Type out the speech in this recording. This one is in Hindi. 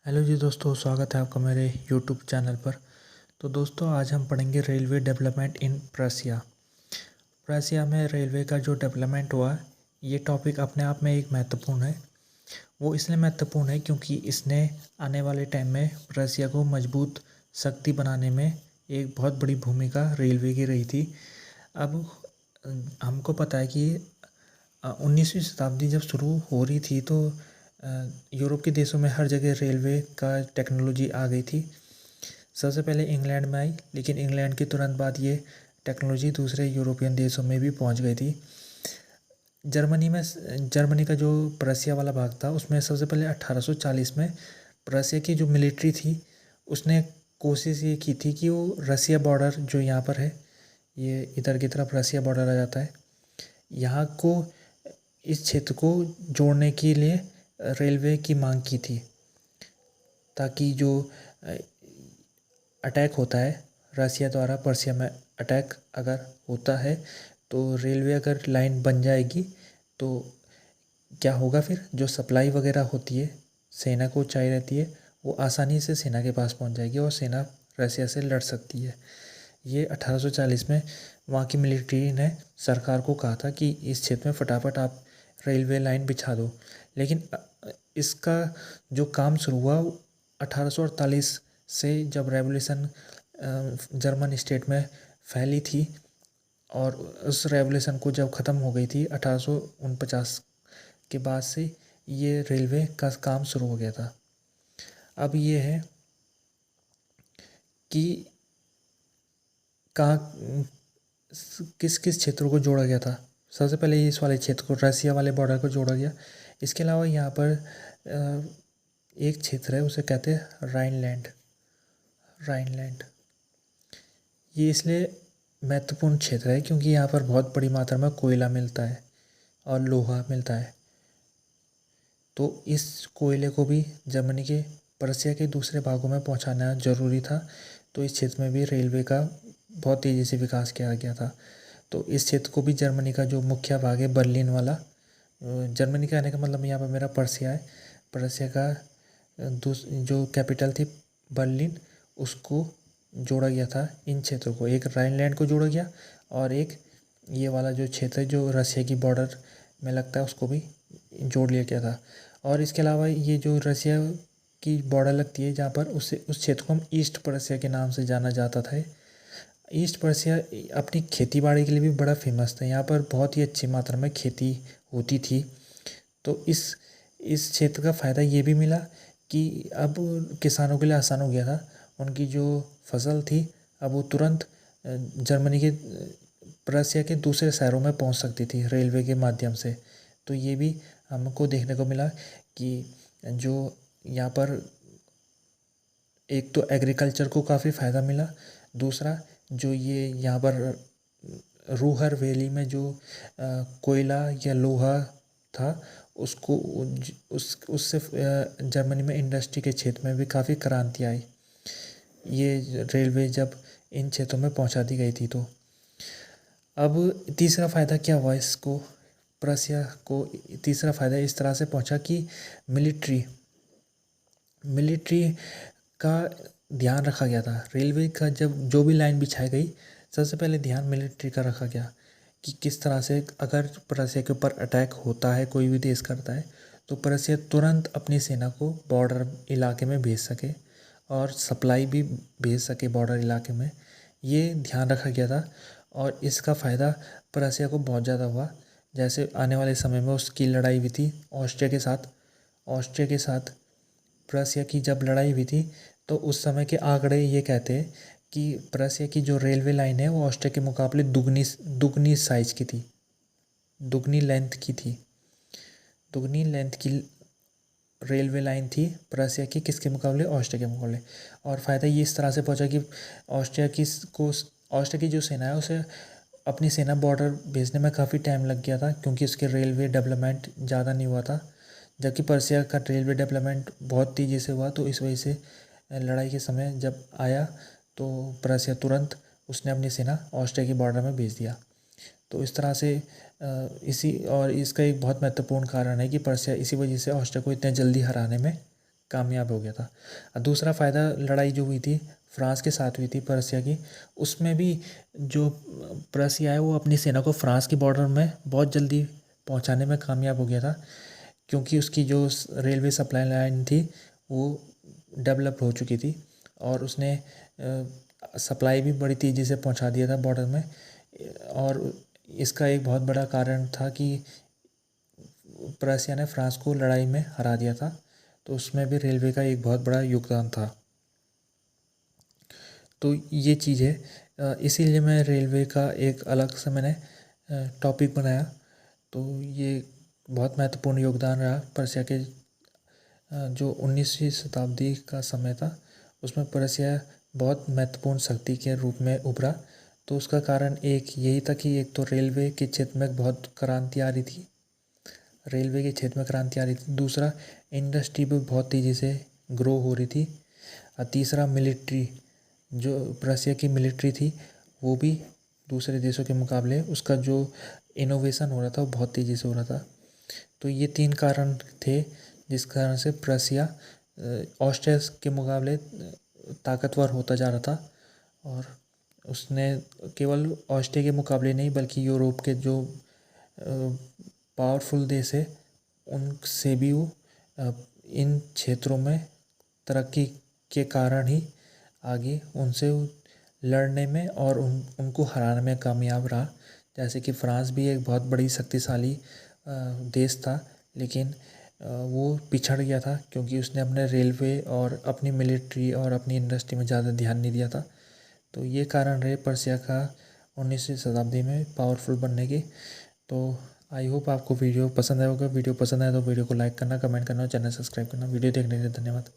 हेलो जी दोस्तों, स्वागत है आपका मेरे यूट्यूब चैनल पर। तो दोस्तों, आज हम पढ़ेंगे रेलवे डेवलपमेंट इन प्रसिया। प्रसिया में रेलवे का जो डेवलपमेंट हुआ, ये टॉपिक अपने आप में एक महत्वपूर्ण है। वो इसलिए महत्वपूर्ण है क्योंकि इसने आने वाले टाइम में प्रसिया को मजबूत शक्ति बनाने में एक बहुत बड़ी भूमिका रेलवे की रही थी। अब हमको पता है कि 19वीं शताब्दी जब शुरू हो रही थी तो यूरोप के देशों में हर जगह रेलवे का टेक्नोलॉजी आ गई थी। सबसे पहले इंग्लैंड में आई, लेकिन इंग्लैंड के तुरंत बाद ये टेक्नोलॉजी दूसरे यूरोपियन देशों में भी पहुंच गई थी। जर्मनी का जो प्रसिया वाला भाग था, उसमें सबसे पहले 1840 में प्रसिया की जो मिलिट्री थी उसने कोशिश ये की थी कि वो रसिया बॉर्डर जो यहाँ पर है, ये इधर की तरफ रसिया बॉर्डर आ जाता है, यहाँ को इस क्षेत्र को जोड़ने के लिए रेलवे की मांग की थी, ताकि जो अटैक होता है रसिया द्वारा पर्सिया में, अटैक अगर होता है तो रेलवे अगर लाइन बन जाएगी तो क्या होगा, फिर जो सप्लाई वगैरह होती है सेना को चाहिए रहती है, वो आसानी से सेना के पास पहुंच जाएगी और सेना रसिया से लड़ सकती है। ये 1840 में वहाँ की मिलिट्री ने सरकार को कहा था कि इस क्षेत्र में फटाफट आप रेलवे लाइन बिछा दो। लेकिन इसका जो काम शुरू हुआ 1848 से, जब रेवोल्यूशन जर्मन स्टेट में फैली थी, और उस रेवोल्यूशन को जब ख़त्म हो गई थी 1849 के बाद से ये रेलवे का काम शुरू हो गया था। अब ये है कि कहाँ किस किस क्षेत्रों को जोड़ा गया था। सबसे पहले इस वाले क्षेत्र को, रसिया वाले बॉर्डर को जोड़ा गया। इसके अलावा यहाँ पर एक क्षेत्र है, उसे कहते हैं राइनलैंड। राइनलैंड ये इसलिए महत्वपूर्ण क्षेत्र है क्योंकि यहाँ पर बहुत बड़ी मात्रा में कोयला मिलता है और लोहा मिलता है। तो इस कोयले को भी जर्मनी के प्रसिया के दूसरे भागों में पहुँचाना ज़रूरी था। तो इस क्षेत्र में भी रेलवे का बहुत तेज़ी से विकास किया गया था। तो इस क्षेत्र को भी, जर्मनी का जो मुख्य भाग है बर्लिन वाला, जर्मनी का आने का मतलब यहाँ पर मेरा प्रसिया है, प्रसिया का जो कैपिटल थी बर्लिन, उसको जोड़ा गया था। इन क्षेत्रों को, एक राइनलैंड को जोड़ा गया और एक ये वाला जो क्षेत्र है जो रसिया की बॉर्डर में लगता है, उसको भी जोड़ लिया गया था। और इसके अलावा ये जो रसिया की बॉर्डर लगती है जहाँ पर, उससे उस क्षेत्र को हम ईस्ट प्रसिया के नाम से जाना जाता था। ईस्ट प्रसिया अपनी खेती बाड़ी के लिए भी बड़ा फेमस था। यहाँ पर बहुत ही अच्छी मात्रा में खेती होती थी। तो इस क्षेत्र का फ़ायदा ये भी मिला कि अब किसानों के लिए आसान हो गया था। उनकी जो फसल थी अब वो तुरंत जर्मनी के प्रसिया के दूसरे शहरों में पहुंच सकती थी रेलवे के माध्यम से। तो ये भी हमको देखने को मिला कि जो यहाँ पर एक तो एग्रीकल्चर को काफ़ी फ़ायदा मिला, दूसरा जो ये यहाँ पर रूहर वैली में जो कोयला या लोहा था, उसको उससे जर्मनी में इंडस्ट्री के क्षेत्र में भी काफ़ी क्रांति आई, ये रेलवे जब इन क्षेत्रों में पहुंचा दी गई थी। तो अब तीसरा फ़ायदा क्या हुआ इसको, प्रसिया को तीसरा फ़ायदा इस तरह से पहुंचा कि मिलिट्री का ध्यान रखा गया था। रेलवे का जब जो भी लाइन बिछाई गई, सबसे पहले ध्यान मिलिट्री का रखा गया कि किस तरह से अगर प्रसिया के ऊपर अटैक होता है, कोई भी देश करता है, तो प्रसिया तुरंत अपनी सेना को बॉर्डर इलाके में भेज सके और सप्लाई भी भेज सके बॉर्डर इलाके में। ये ध्यान रखा गया था और इसका फ़ायदा प्रसिया को बहुत ज़्यादा हुआ। जैसे आने वाले समय में उसकी लड़ाई हुई थी ऑस्ट्रिया के साथ प्रसिया की जब लड़ाई हुई थी, तो उस समय के आंकड़े ये कहते हैं कि प्रसिया की जो रेलवे लाइन है वो ऑस्ट्रिया के मुकाबले दुगनी साइज की थी, दुगनी लेंथ की रेलवे लाइन थी प्रसिया की, किसके मुकाबले, ऑस्ट्रिया के मुकाबले। और फ़ायदा ये इस तरह से पहुंचा कि ऑस्ट्रिया की जो सेना है उसे अपनी सेना बॉर्डर भेजने में काफ़ी टाइम लग गया था क्योंकि उसके रेलवे डेवलपमेंट ज़्यादा नहीं हुआ था, जबकि प्रसिया का रेलवे डेवलपमेंट बहुत तेज़ी से हुआ। तो इस वजह से लड़ाई के समय जब आया तो प्रसिया तुरंत उसने अपनी सेना ऑस्ट्रिया की बॉर्डर में भेज दिया। तो इस तरह से इसका एक बहुत महत्वपूर्ण कारण है कि प्रसिया इसी वजह से ऑस्ट्रिया को इतने जल्दी हराने में कामयाब हो गया था। और दूसरा फ़ायदा लड़ाई जो हुई थी फ्रांस के साथ हुई थी पर्सिया की, उसमें भी जो पर्सिया है वो अपनी सेना को फ्रांस की बॉर्डर में बहुत जल्दी पहुंचाने में कामयाब हो गया था, क्योंकि उसकी जो रेलवे सप्लाई लाइन थी वो डेवलप हो चुकी थी और उसने सप्लाई भी बड़ी तेज़ी से पहुंचा दिया था बॉर्डर में। और इसका एक बहुत बड़ा कारण था कि पर्सिया ने फ्रांस को लड़ाई में हरा दिया था, तो उसमें भी रेलवे का एक बहुत बड़ा योगदान था। तो ये चीज़ है, इसीलिए मैं रेलवे का एक अलग से मैंने टॉपिक बनाया। तो ये बहुत महत्वपूर्ण योगदान रहा पर्सिया के। जो 19वीं शताब्दी का समय था उसमें पर्सिया बहुत महत्वपूर्ण शक्ति के रूप में उभरा। तो उसका कारण एक यही था कि एक तो रेलवे के क्षेत्र में बहुत क्रांति आ रही थी, रेलवे के क्षेत्र में क्रांति आ रही थी। दूसरा, इंडस्ट्री भी बहुत तेज़ी से ग्रो हो रही थी। और तीसरा, मिलिट्री, जो पर्सिया की मिलिट्री थी वो भी दूसरे देशों के मुकाबले उसका जो इनोवेशन हो रहा था वो बहुत तेज़ी से हो रहा था। तो ये 3 कारण थे जिस कारण से पर्सिया ऑस्ट्रिया के मुकाबले ताकतवर होता जा रहा था। और उसने केवल ऑस्ट्रिया के मुकाबले नहीं बल्कि यूरोप के जो पावरफुल देश है उनसे भी वो इन क्षेत्रों में तरक्की के कारण ही आगे उनसे लड़ने में और उनको हराने में कामयाब रहा। जैसे कि फ्रांस भी एक बहुत बड़ी शक्तिशाली देश था, लेकिन वो पिछड़ गया था क्योंकि उसने अपने रेलवे और अपनी मिलिट्री और अपनी इंडस्ट्री में ज़्यादा ध्यान नहीं दिया था। तो ये कारण रहे पर्सिया का 19वीं शताब्दी में पावरफुल बनने के। तो आई होप आपको वीडियो पसंद आया होगा। वीडियो पसंद आया तो वीडियो को लाइक करना, कमेंट करना और चैनल सब्सक्राइब करना। वीडियो देखने के लिए धन्यवाद।